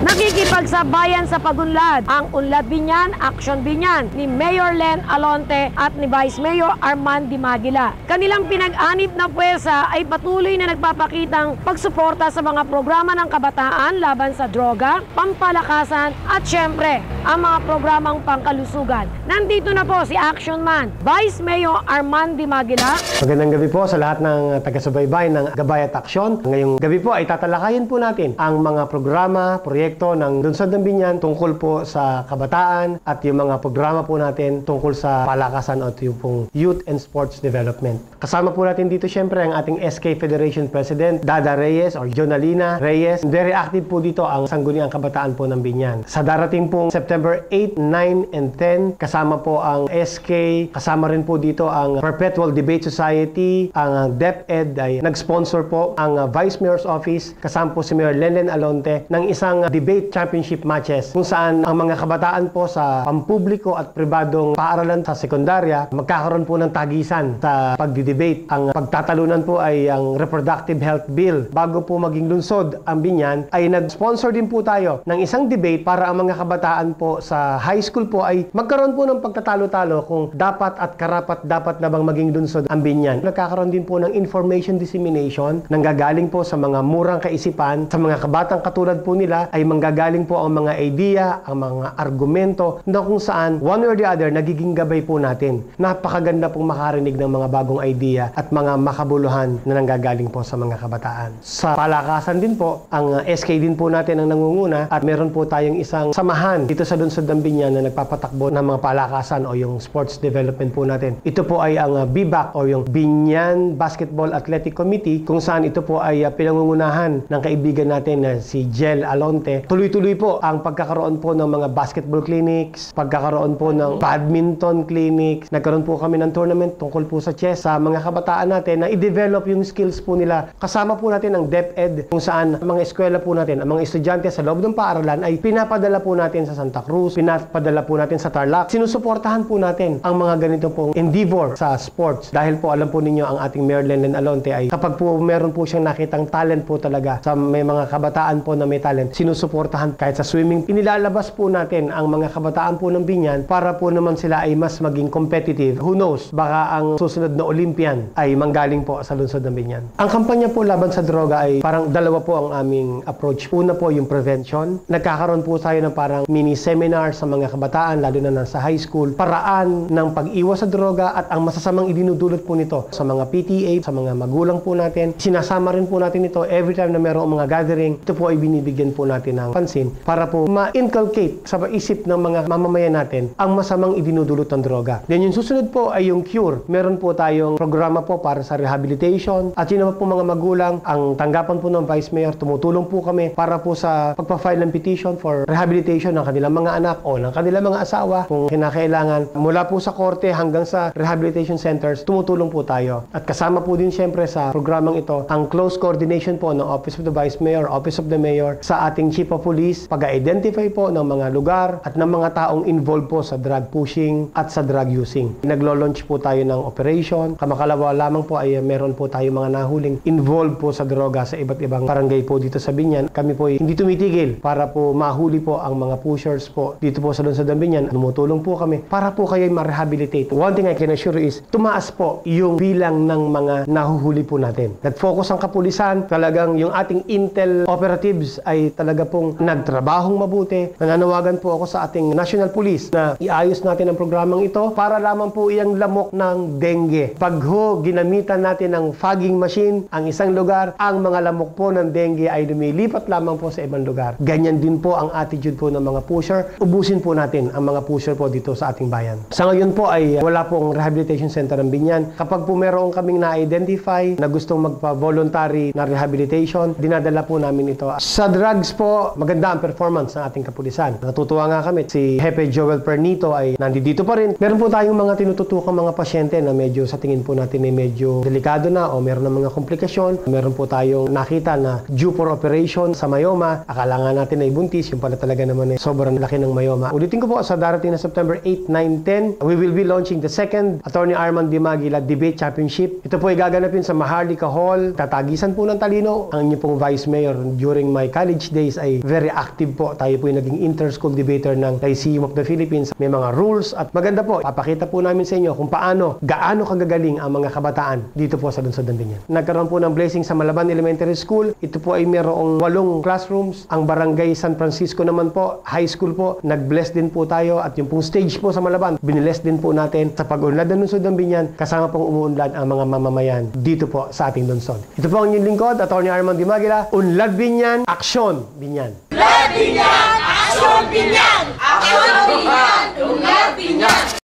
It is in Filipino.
Nakikipagsabayan sa pagunlad ang Unlad Biñan, Action Biñan ni Mayor Len Alonte at ni Vice Mayor Arman Dimagila. Kanilang pinag-anib na puwersa ay patuloy na nagpapakitang pagsuporta sa mga programa ng kabataan laban sa droga, pampalakasan at syempre ang mga programang pangkalusugan. Nandito na po si Action Man, Vice Mayor Arman Dimagila. Magandang gabi po sa lahat ng taga-subaybay ng Gabay at Aksyon. Ngayong gabi po ay tatalakayin po natin ang mga programa, proyekto ng Lungsod ng Biñan tungkol po sa kabataan at yung mga programa po natin tungkol sa palakasan at yung pong Youth and Sports Development. Kasama po natin dito syempre ang ating SK Federation President, Dada Reyes or Jonalina Reyes. Very active po dito ang Sangguniang Kabataan po ng Biñan. Sa darating pong September 8, 9, and 10, kasama po ang SK, kasama rin po dito ang Perpetual Debate Society, ang DepEd ay nag-sponsor po ang Vice Mayor's Office, kasama po si Mayor Len Alonte ng isang debate championship matches kung saan ang mga kabataan po sa pampubliko at pribadong paaralan sa sekundarya magkakaroon po ng tagisan sa pagdidebate. Ang pagtatalunan po ay ang Reproductive Health Bill. Bago po maging lungsod ang Biñan ay nag-sponsor din po tayo ng isang debate para ang mga kabataan po sa high school po ay magkaroon po ng pagtatalo-talo kung dapat at karapat dapat na bang maging lungsod ang Biñan. Nagkakaroon din po ng information dissemination nanggagaling po sa mga murang kaisipan, sa mga kabatang katulad po nila ay manggagaling po ang mga idea, ang mga argumento na kung saan one or the other nagiging gabay po natin. Napakaganda pong makarinig ng mga bagong idea at mga makabuluhan na nanggagaling po sa mga kabataan. Sa palakasan din po, ang SK din po natin ang nangunguna at meron po tayong isang samahan dito sa lungsod ng Biñan na nagpapatakbo ng mga palakasan o yung sports development po natin. Ito po ay ang BBAC o yung Biñan Basketball Athletic Committee kung saan ito po ay pinangungunahan ng kaibigan natin na si Jel Alonte. Tuloy-tuloy po ang pagkakaroon po ng mga basketball clinics, pagkakaroon po ng badminton clinics. Nagkaroon po kami ng tournament tungkol po sa chess sa mga kabataan natin na i-develop yung skills po nila. Kasama po natin ang DepEd kung saan mga eskwela po natin, ang mga estudyante sa loob ng paaralan ay pinapadala po natin sa Santa Cruz, pinapadala po natin sa Tarlac. Sinusuportahan po natin ang mga ganito pong endeavor sa sports dahil po alam po ninyo ang ating Mayor Len Alonte ay kapag po meron po siyang nakitang talent po talaga sa may mga kabataan po na may talent, sinusuportahan kahit sa swimming. Inilalabas po natin ang mga kabataan po ng Biñan para po naman sila ay mas maging competitive. Who knows, baka ang susunod na Olympian ay manggaling po sa lungsod ng Biñan. Ang kampanya po laban sa droga ay parang dalawa po ang aming approach. Una po yung prevention. Nagkakaroon po tayo ng parang mini seminar sa mga kabataan, lalo na nasa high school, paraan ng pag-iwas sa droga at ang masasamang idinudulot po nito sa mga PTA, sa mga magulang po natin. Sinasama rin po natin ito every time na mayroong mga gathering. Ito po ay binibigyan po natin ng pansin para po ma-inculcate sa isip ng mga mamamayan natin ang masamang idinudulot ng droga. Then yung susunod po ay yung cure. Meron po tayong programa po para sa rehabilitation at yun naman po mga magulang, ang tanggapan po ng Vice Mayor, tumutulong po kami para po sa pagpa-file ng petition for rehabilitation ng kanilang mga anak o ng kanilang mga asawa kung kinakailangan. Mula po sa korte hanggang sa rehabilitation centers, tumutulong po tayo. At kasama po din syempre sa programang ito ang close coordination po ng Office of the Vice Mayor, Office of the Mayor sa ating Chief of Police, pag-identify po ng mga lugar at ng mga taong involved po sa drug pushing at sa drug using. Naglo-launch po tayo ng operation. Kamakalawa lamang po ay meron po tayo mga nahuling involved po sa droga sa iba't ibang barangay po dito sa Biñan. Kami po ay hindi tumitigil para po mahuli po ang mga pushers po dito po sa lungsod ng Biñan. Tumutulong po kami para po kayo ma-rehabilitate. One thing I can assure is tumaas po yung bilang ng mga nahuhuli po natin. Nag-focus ang kapulisan, talagang yung ating intel operatives ay talaga pong nagtrabahong mabuti. Nananawagan po ako sa ating National Police na iayos natin ang programang ito para lamang po iyang lamok ng dengue. Pag ho ginamitan natin ng fogging machine ang isang lugar, ang mga lamok po ng dengue ay lumilipat lamang po sa ibang lugar. Ganyan din po ang attitude po ng mga pusher. Ubusin po natin ang mga pusher po dito sa ating bayan. Sa ngayon po ay wala pong rehabilitation center ng Biñan. Kapag po meron kaming na-identify na gustong magpa-voluntary na rehabilitation, dinadala po namin ito. Sa drugs po, maganda ang performance ng ating kapulisan. Natutuwa nga kami, si Jefe Joel Pernito ay nandito pa rin. Meron po tayong mga tinututukang mga pasyente na medyo sa tingin po natin ay medyo delikado na o meron ng mga komplikasyon. Meron po tayong nakita na due for operation sa myoma. Akala nga natin ay buntis, yung pala talaga naman ay sobrang laki ng myoma. Ulitin ko po, sa darating na September 8, 9, 10, we will be launching the second Attorney Arman Dimagila Debate Championship. Ito po ay gaganapin sa Maharlika Hall. Tatagisan po ng talino ang inyong pong Vice Mayor. During my college days ay ay very active po. Tayo po ay naging inter-school debater ng Lyceum of the Philippines. May mga rules at maganda po. Papakita po namin sa inyo kung gaano kagagaling ang mga kabataan dito po sa Lungsod ng Biñan. Nagkaroon po ng blessing sa Malaban Elementary School. Ito po ay mayroong 8 classrooms. Ang Barangay San Francisco naman po, high school po, nag-bless din po tayo at yung pong stage po sa Malaban, biniless din po natin sa pag-unlad ng Lungsod ng Biñan, kasama pong umuunlad ang mga mamamayan dito po sa ating lungsod. Ito po ang inyong lingkod, Atty. Armand Dimagila, Unlad Biñan, Aksyon Biñan. Unlad Biñan! Aksyon Biñan! Aksyon Biñan! Unlad Biñan!